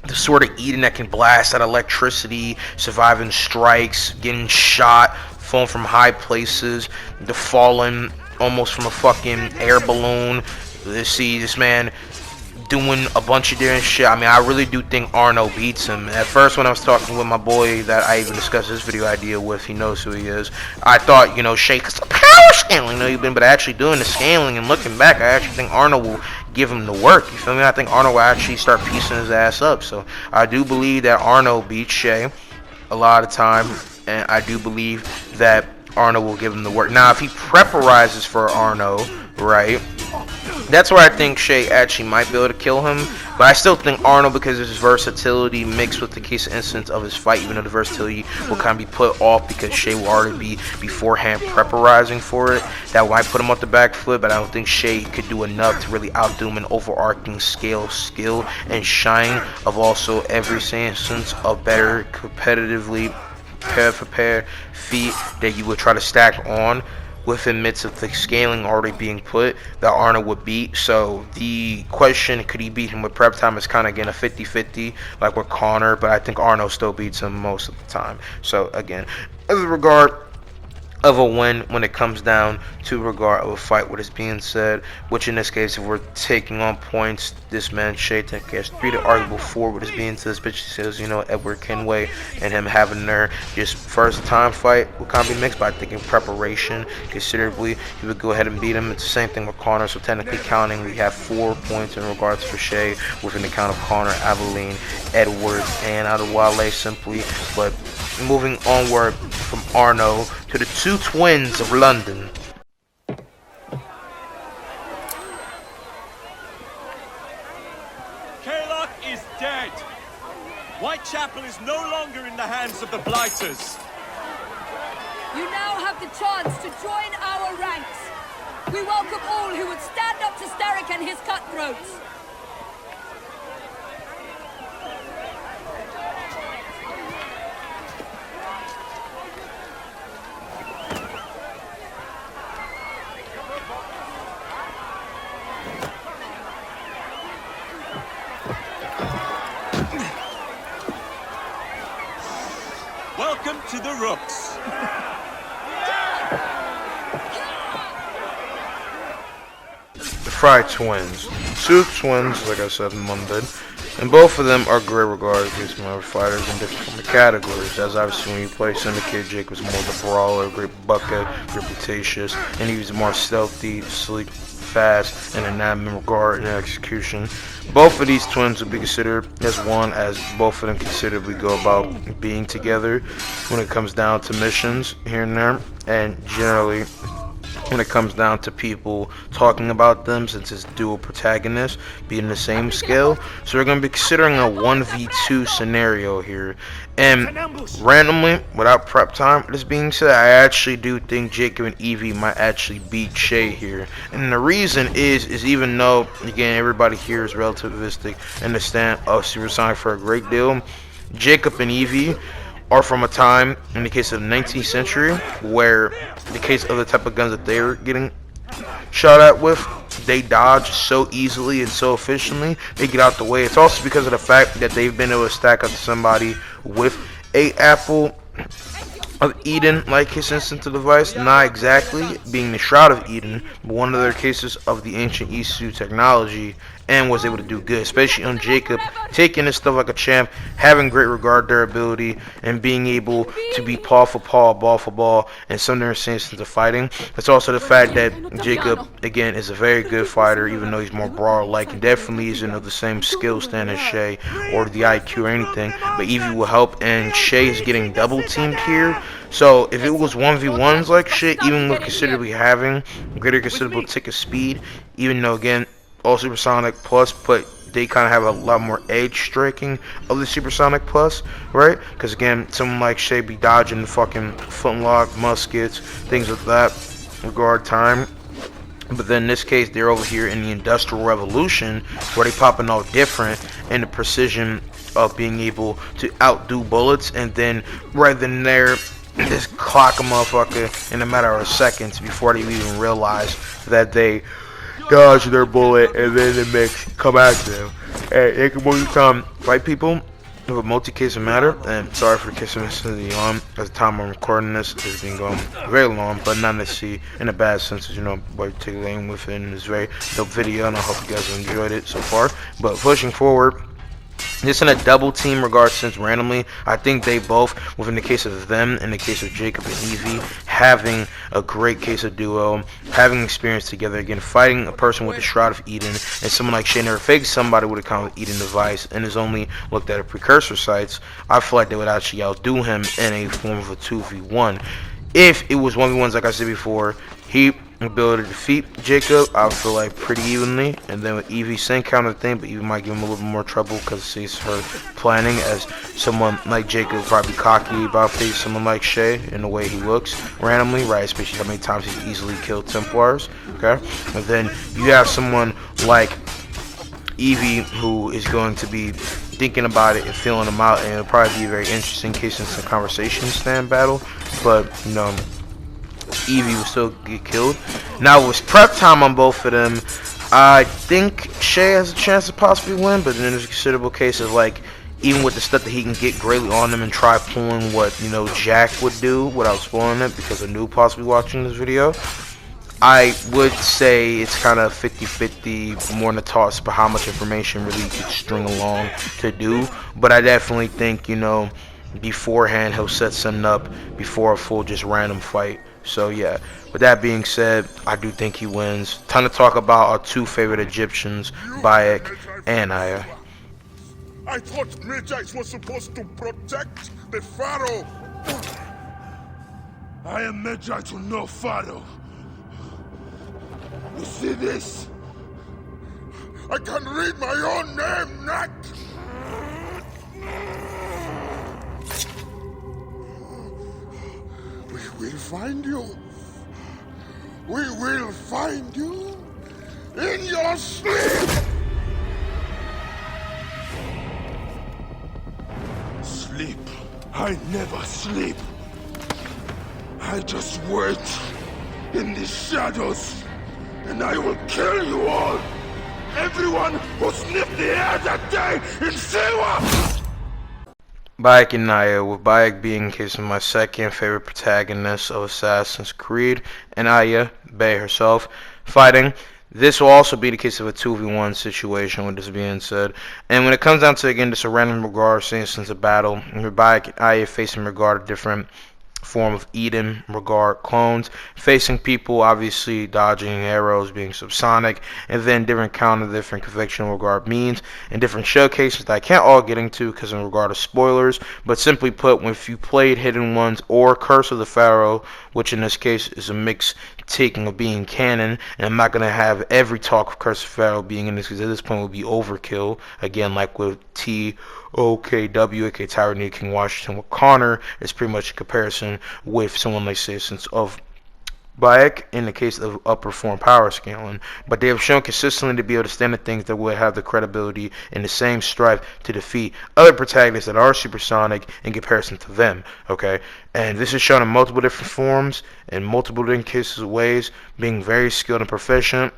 the sort of Eden that can blast out electricity, surviving strikes, getting shot, falling from high places, the falling almost from a fucking air balloon. Let's see this man doing a bunch of different shit. I mean, I really do think Arno beats him. At first, when I was talking with my boy that I even discussed this video idea with, he knows who he is, I thought, you know, Shay, cause the power scaling, you know, but actually doing the scaling and looking back, I actually think Arno will give him the work. You feel me? I think Arno will actually start piecing his ass up. So I do believe that Arno beats Shay a lot of time, and I do believe that Arno will give him the work. Now, if he preparizes for Arno, right, that's where I think Shay actually might be able to kill him. But I still think Arno, because of his versatility mixed with the case of instance of his fight, even though the versatility will kind of be put off because Shay will already be beforehand preparizing for it, that might put him off the back foot. But I don't think Shay could do enough to really outdo him in overarching scale, skill, and shine of also every instance of better competitively pair feat that you would try to stack on within midst of the scaling already being put that Arno would beat. So the question, could he beat him with prep time, is kind of again a 50-50 like with Connor, but I think Arno still beats him most of the time. So again, as a regard of a win when it comes down to regard of a fight, what is being said, which in this case, if we're taking on points, this man Shay has 3 to arguable 4 what is being said, especially says, you know, Edward Kenway and him having their just first time fight will kind of be mixed, but I think in preparation considerably he would go ahead and beat him. It's the same thing with Connor, so technically counting, we have 4 points in regards for Shay within the count of Connor, Aveline, Edward, and Adewale simply. But moving onward from Arno to the 2 twins of London. Cormac is dead. Whitechapel is no longer in the hands of the Blighters. You now have the chance to join our ranks. We welcome all who would stand up to Starrick and his cutthroats. Welcome to the Rooks. The Fry twins. 2 twins, like I said, in London. And both of them are great regarded against my fighters in different categories. As obviously when you play Syndicate, Jake was more the brawler, great bucket, reputatious, and he was more stealthy, sleek, fast, and in that regard and execution. Both of these twins would be considered as one, as both of them considerably go about being together when it comes down to missions here and there, and generally when it comes down to people talking about them, since it's dual protagonists being the same scale. So we're going to be considering a 1v2 scenario here, and randomly without prep time, this being said, I actually do think Jacob and Evie might actually beat Shay here. And the reason is even though again everybody here is relativistic and the stand of Supersonic for a great deal, Jacob and Evie are from a time in the case of the 19th century where the case of the type of guns that they were getting shot at with, they dodge so easily and so efficiently, they get out the way. It's also because of the fact that they've been able to stack up to somebody with a apple of Eden, like his instant device, not exactly being the Shroud of Eden, but one of their cases of the ancient Isu technology, and was able to do good, especially on Jacob, taking his stuff like a champ, having great regard durability, and being able to be paw for paw, ball for ball, and some of their instances of fighting. It's also the fact that Jacob, again, is a very good fighter, even though he's more brawl-like, and definitely isn't of the same skill stand as Shay, or the IQ or anything, but Evie will help, and Shay is getting double teamed here, So if it was 1v1s like shit, even with considerably having greater considerable tick of speed, even though again all supersonic plus, but they kind of have a lot more edge striking of the supersonic plus, right? Because again, someone like Shay be dodging fucking flintlock muskets, things of that regard time. But then in this case, they're over here in the Industrial Revolution, where they popping all different, and the precision of being able to outdo bullets, and then right then there, just clock a motherfucker in a matter of seconds before they even realize that they dodge their bullet, and then the mix come after them. And they can multi-time fight people with a multi-case of matter. And sorry for kissing this to the arm. At the time I'm recording this, it's been going very long, but not necessarily in a bad sense, you know, by taking aim with it. And it's a very dope video, and I hope you guys have enjoyed it so far. But pushing forward, this in a double team regard since randomly, I think they both, within the case of them, in the case of Jacob and Evie, having a great case of duo, having experience together, again, fighting a person with the Shroud of Eden, and someone like Shay never faked somebody with a common Eden device, and has only looked at a precursor sites. I feel like they would actually outdo him in a form of a 2v1. If it was 1v1s like I said before, he ability to defeat Jacob, I feel like pretty evenly, and then with Evie, same kind of thing, but Evie might give him a little bit more trouble because it's her planning, as someone like Jacob would probably be cocky about facing someone like Shay in the way he looks randomly, right? Especially how many times he's easily killed Templars, okay? And then you have someone like Evie who is going to be thinking about it and feeling them out, and it'll probably be a very interesting case in some conversation stand battle, but you know, Evie will still get killed. Now with prep time on both of them, I think Shay has a chance to possibly win, but then there's a considerable case of like, even with the stuff that he can get greatly on them and try pulling what, you know, Jack would do without spoiling it, because I knew possibly watching this video, I would say it's kind of 50-50 more in the toss for how much information really you could string along to do, but I definitely think, you know, beforehand he'll set something up before a full just random fight. So yeah, with that being said, I do think he wins. Time to talk about our two favorite Egyptians, Bayek and Aya. I thought Magites were supposed to protect the Pharaoh. I am Magi to no Pharaoh. You see this? I can read my own name, Nat. We will find you. We will find you in your sleep. Sleep. I never sleep. I just wait in the shadows, and I will kill you all. Everyone who sniffed the air that day in Siwa. Bayek and Aya, with Bayek being in case of my second favorite protagonist of Assassin's Creed, and Aya, Bay herself, fighting. This will also be the case of a 2v1 situation, with this being said. And when it comes down to, again, just a random regard, for instance, a battle, with Bayek and Aya facing regard a different form of Eden regard clones, facing people obviously dodging arrows, being subsonic, and then different counter, different conventional regard means, and different showcases that I can't all get into because in regard of spoilers, but simply put, if you played Hidden Ones or Curse of the Pharaoh, which in this case is a mix taking of being canon, and I'm not going to have every talk of Curse of Pharaoh being in this, because at this point would be overkill, again, like with OKW, aka Tyranny King Washington with Connor, it's pretty much a comparison with someone like Citizens of Bayek in the case of upper form power scaling, but they have shown consistently to be able to stand the things that would have the credibility and the same strife to defeat other protagonists that are supersonic in comparison to them, okay? And this is shown in multiple different forms, in multiple different cases of ways, being very skilled and proficient.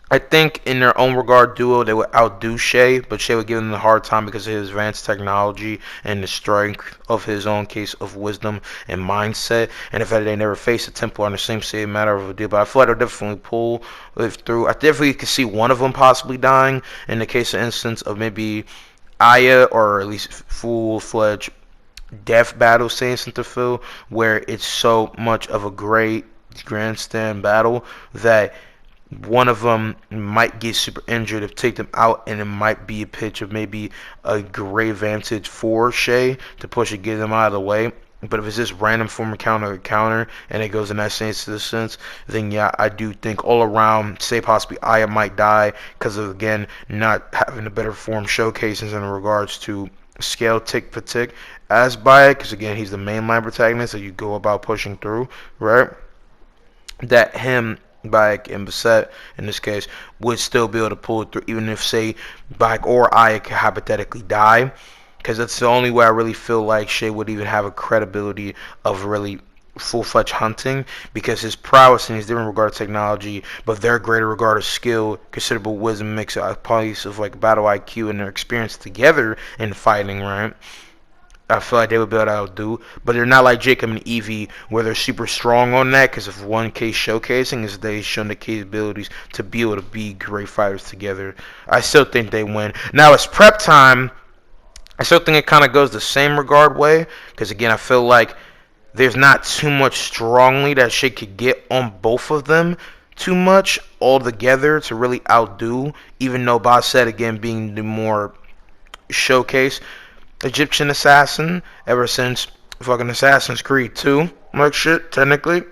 I think in their own regard duo, they would outdo Shay, but Shay would give them a hard time because of his advanced technology and the strength of his own case of wisdom and mindset, and the fact that they never faced a Templar on the same matter of a deal. But I feel like they'll definitely pull it through. I definitely could see one of them possibly dying in the case of instance of maybe Aya, or at least full-fledged death battle, saying something to Phil, where it's so much of a great grandstand battle that one of them might get super injured if take them out, and it might be a pitch of maybe a great advantage for Shay to push and get them out of the way. But if it's just random form encounter and it goes in that sense, then yeah, I do think all around, say possibly Aya might die because of, again, not having a better form showcases in regards to scale tick for tick as Bayek, because again, he's the mainline protagonist that you go about pushing through, right? That him, Bayek, and Beset, in this case, would still be able to pull it through, even if, say, Bayek or Aya could hypothetically die. Because that's the only way I really feel like Shay would even have a credibility of really full-fledged hunting, because his prowess and his different regard to technology, but their greater regard of skill, considerable wisdom, makes a place of like battle IQ and their experience together in fighting, right? I feel like they would be able to outdo, but they're not like Jacob and Evie where they're super strong on that, because if one case showcasing is they've shown the capabilities to be able to be great fighters together. I still think they win. Now it's prep time. I still think it kind of goes the same regard way, because again, I feel like there's not too much strongly that Shay could get on both of them too much altogether to really outdo, even though Basset, again, being the more showcase Egyptian assassin ever since fucking Assassin's Creed 2, like shit, technically.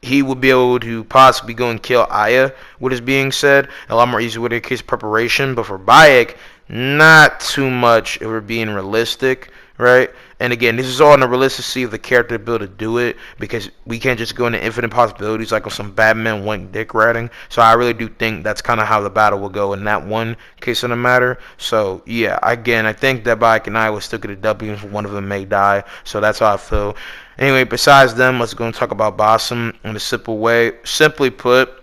He would be able to possibly go and kill Aya, what is being said, a lot more easy with a case of preparation, but for Bayek, not too much if we're being realistic, right? And again, this is all in the realisticity of the character to be able to do it, because we can't just go into infinite possibilities like on some Batman wink dick riding. So I really do think that's kind of how the battle will go in that one case of the matter. So yeah, again, I think that Bayek and I will still get a W if one of them may die. So that's how I feel. Anyway, besides them, let's go and talk about Basim in a simple way. Simply put,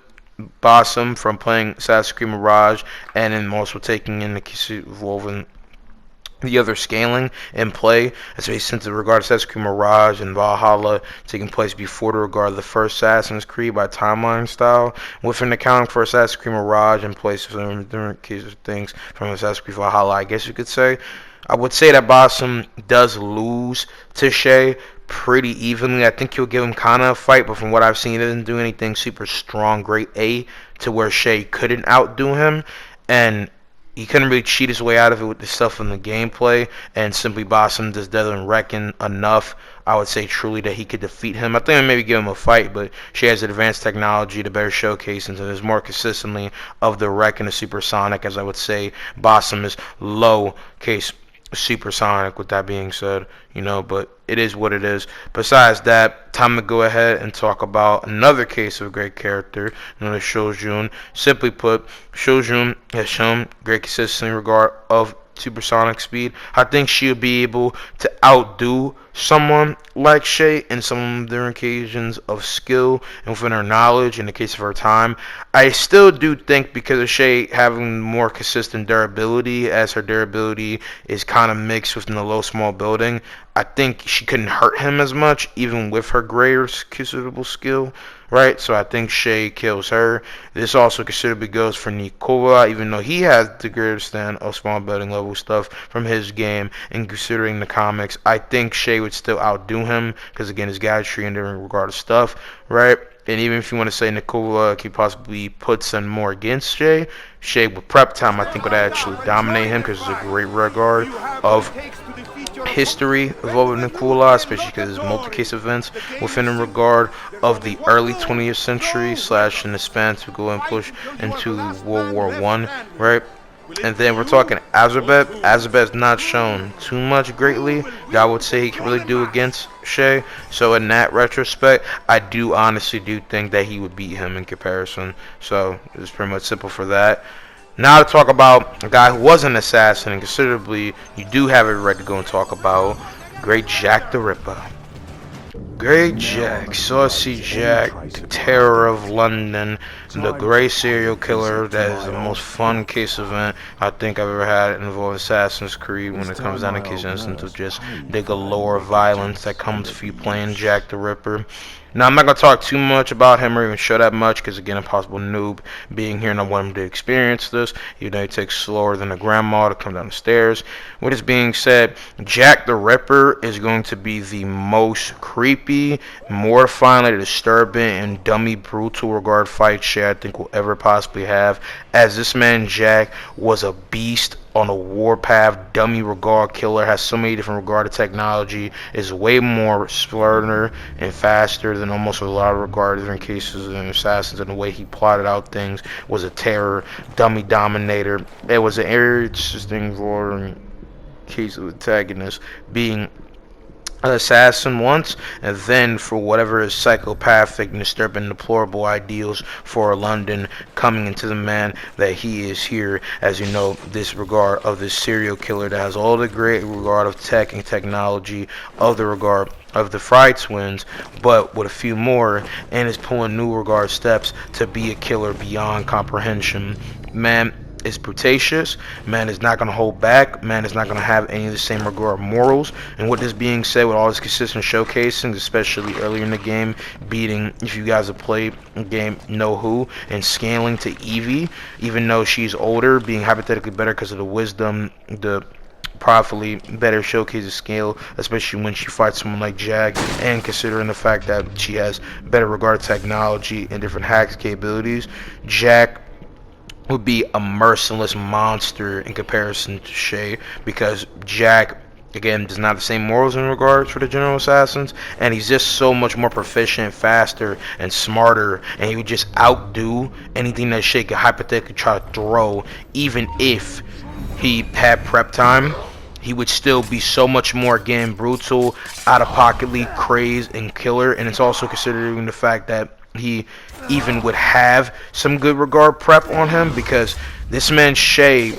Basim from playing Assassin's Creed Mirage and then also taking in the case involving the other scaling in play, as we since the regard Assassin's Creed Mirage and Valhalla taking place before the regard of the first Assassin's Creed by timeline style, with an accounting for Assassin's Creed Mirage in place of different cases of things from Assassin's Creed Valhalla, I guess you could say. I would say that Basim does lose to Shay pretty evenly. I think he'll give him kind of a fight, but from what I've seen, he doesn't do anything super strong, great A, to where Shay couldn't outdo him, and he couldn't really cheat his way out of it with the stuff in the gameplay, and simply Basim just doesn't reckon enough, I would say truly, that he could defeat him. I think I maybe give him a fight, but Shay has advanced technology to better showcase, and there's more consistently of the wreck and the supersonic, as I would say Basim is low case supersonic, with that being said, you know, but it is what it is. Besides that, time to go ahead and talk about another case of a great character, known as Shojun. Simply put, Shojun has shown great consistency in regard of supersonic speed. I think she'll be able to outdo someone like Shay in some of their occasions of skill and within her knowledge in the case of her time. I still do think, because of Shay having more consistent durability, as her durability is kind of mixed within the low small building, I think she couldn't hurt him as much even with her greater considerable skill, right? So I think Shay kills her. This also considerably goes for Nikola, even though he has the greater stand of small building level stuff from his game, and considering the comics, I think Shay would still outdo him, because again, his gadgetry in different regard of stuff, right? And even if you want to say Nikola could possibly put some more against Shay, Shay with prep time I think would actually dominate him, because it's a great regard of history of Nikola, especially because there's multi-case events within the regard of the early 20th century / in the span to go and push into World War I, right? And then we're talking Azabeth. Azabeth's not shown too much greatly that I would say he can really do against Shay. So in that retrospect, I do honestly think that he would beat him in comparison. So it's pretty much simple for that. Now to talk about a guy who was an assassin, and considerably you do have it right to go and talk about Great Jack the Ripper. Great Jack, Saucy Jack, the terror of London, the great serial killer that is the most fun case event I think I've ever had involving Assassin's Creed when it comes down to case instance of just the galore of violence that comes if you playing Jack the Ripper. Now, I'm not going to talk too much about him or even show that much, because again, a possible noob being here and I want him to experience this, even though it takes slower than a grandma to come down the stairs. With this being said, Jack the Ripper is going to be the most creepy, mortifyingly disturbing, and dummy brutal regard fight Shay I think will ever possibly have, as this man Jack was a beast on a warpath, dummy regard killer, has so many different regard to technology, is way more smarter and faster than almost a lot of regard different cases and assassins, and the way he plotted out things was a terror, dummy dominator. It was an interesting case of antagonist being an assassin once, and then for whatever his psychopathic, disturbing, deplorable ideals for London, coming into the man that he is here, as you know, this regard of this serial killer that has all the great regard of tech and technology, of the regard of the Fry twins, but with a few more, and is pulling new regard steps to be a killer beyond comprehension. Man is brutacious, man is not going to hold back, man is not going to have any of the same regard morals. And with this being said, with all this consistent showcasing, especially earlier in the game, beating, if you guys have played the game, know who, and scaling to Evie, even though she's older, being hypothetically better because of the wisdom, the properly better showcases scale, especially when she fights someone like Jack, and considering the fact that she has better regard to technology and different hacks capabilities, Jack would be a merciless monster in comparison to Shay, because Jack, again, does not have the same morals in regards for the general assassins, and he's just so much more proficient, faster, and smarter, and he would just outdo anything that Shay could hypothetically try to throw. Even if he had prep time, he would still be so much more, again, brutal, out-of-pocketly, crazed, and killer. And it's also considering the fact that he even would have some good regard prep on him, because this man Shay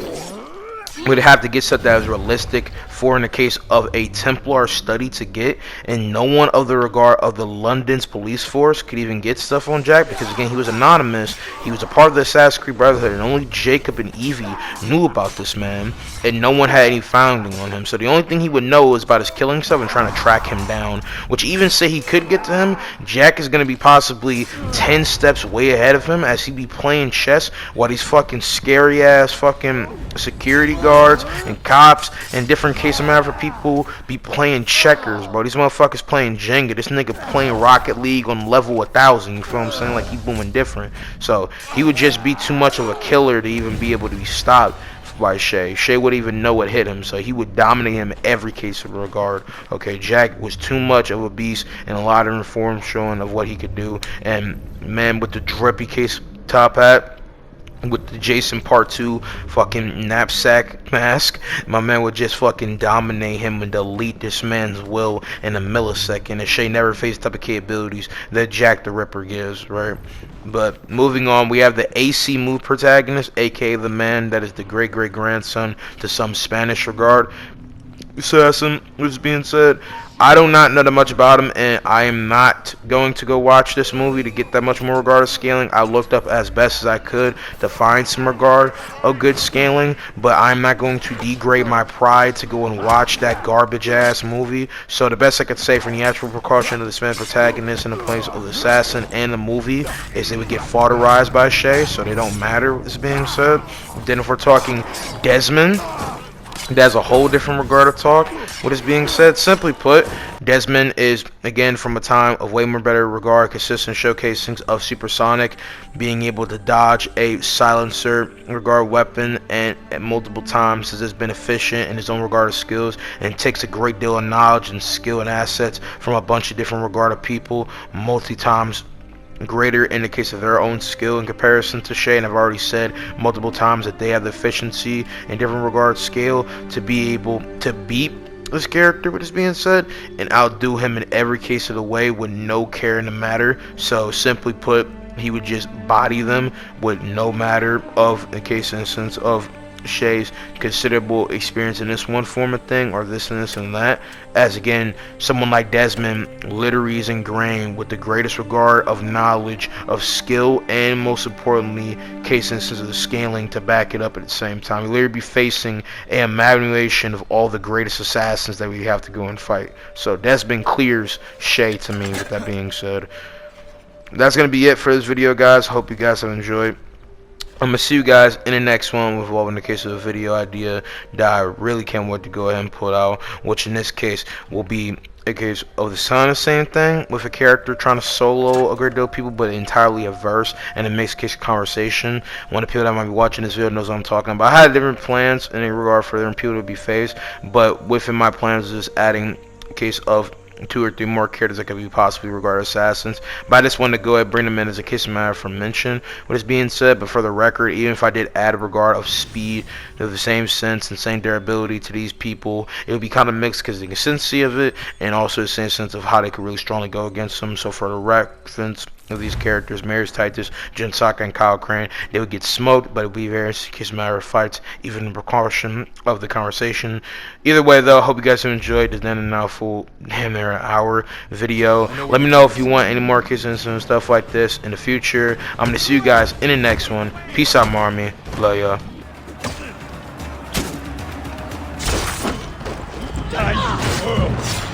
would have to get something that was realistic for, in the case of a Templar study, to get, and no one of the regard of the London's police force could even get stuff on Jack, because again, he was anonymous, he was a part of the Assassin's Creed Brotherhood, and only Jacob and Evie knew about this man, and no one had any founding on him. So the only thing he would know is about his killing stuff and trying to track him down, which even say he could get to him, Jack is going to be possibly 10 steps way ahead of him, as he be playing chess while these fucking scary ass fucking security guards and cops and different case of matter for people be playing checkers, bro. These motherfuckers playing Jenga. This nigga playing Rocket League on level 1000. You feel what I'm saying? Like, he booming different. So he would just be too much of a killer to even be able to be stopped by Shay. Shay would even know what hit him, so he would dominate him in every case of regard. Okay, Jack was too much of a beast, and a lot of reform showing of what he could do. And man, with the drippy case top hat, with the Jason Part 2 fucking knapsack mask, my man would just fucking dominate him and delete this man's will in a millisecond. And Shay never faced the type of capabilities that Jack the Ripper gives, right? But moving on, we have the AC move protagonist, aka the man that is the great-great-grandson to some Spanish regard assassin. Which being said, I do not know that much about him, and I am not going to go watch this movie to get that much more regard of scaling. I looked up as best as I could to find some regard of good scaling, but I'm not going to degrade my pride to go and watch that garbage ass movie. So the best I could say, for the actual precaution of this man's protagonist in the place of the assassin and the movie, is they would get fodderized by Shay, so they don't matter, this being said. Then if we're talking Desmond, that's a whole different regard of talk. What is being said, simply put, Desmond is, again, from a time of way more better regard, consistent showcasings of supersonic, being able to dodge a silencer regard weapon and at multiple times has been efficient in his own regard of skills, and takes a great deal of knowledge and skill and assets from a bunch of different regard of people, multi times greater in the case of their own skill in comparison to Shay. And I've already said multiple times that they have the efficiency in different regards scale to be able to beat this character, with this being said, and outdo him in every case of the way with no care in the matter. So simply put, he would just body them with no matter of the case instance of Shay's considerable experience in this one form of thing, or this and this and that, as again, someone like Desmond literally is ingrained with the greatest regard of knowledge, of skill, and most importantly, case instances of the scaling to back it up at the same time. He'll literally be facing an amalgamation of all the greatest assassins that we have to go and fight. So Desmond clears Shay to me, with that being said. That's going to be it for this video, guys. Hope you guys have enjoyed. I'm gonna see you guys in the next one involving the case of a video idea that I really can't wait to go ahead and put out, which in this case will be a case of the same thing with a character trying to solo a great deal of people, but entirely a verse, and it makes case conversation. One of the people that might be watching this video knows what I'm talking about. I had different plans in regard for different people to be faced, but within my plans is adding a case of 2 or 3 more characters that could be possibly regarded assassins. But I just wanted to go ahead and bring them in as a case matter for mention. What is being said, but for the record, even if I did add a regard of speed, of the same sense and same durability to these people, it would be kind of mixed because the consistency of it and also the same sense of how they could really strongly go against them. So for the reference of these characters, Marius Titus, Jin Saka, and Kyle Crane, they would get smoked, but it would be very case matter of fights, even in precaution of the conversation. Either way, though, I hope you guys have enjoyed this then and now full damn near an hour video. Let me know if you want any more cases and stuff like this in the future. I'm gonna see you guys in the next one. Peace out, my army. Love y'all. Die, you world!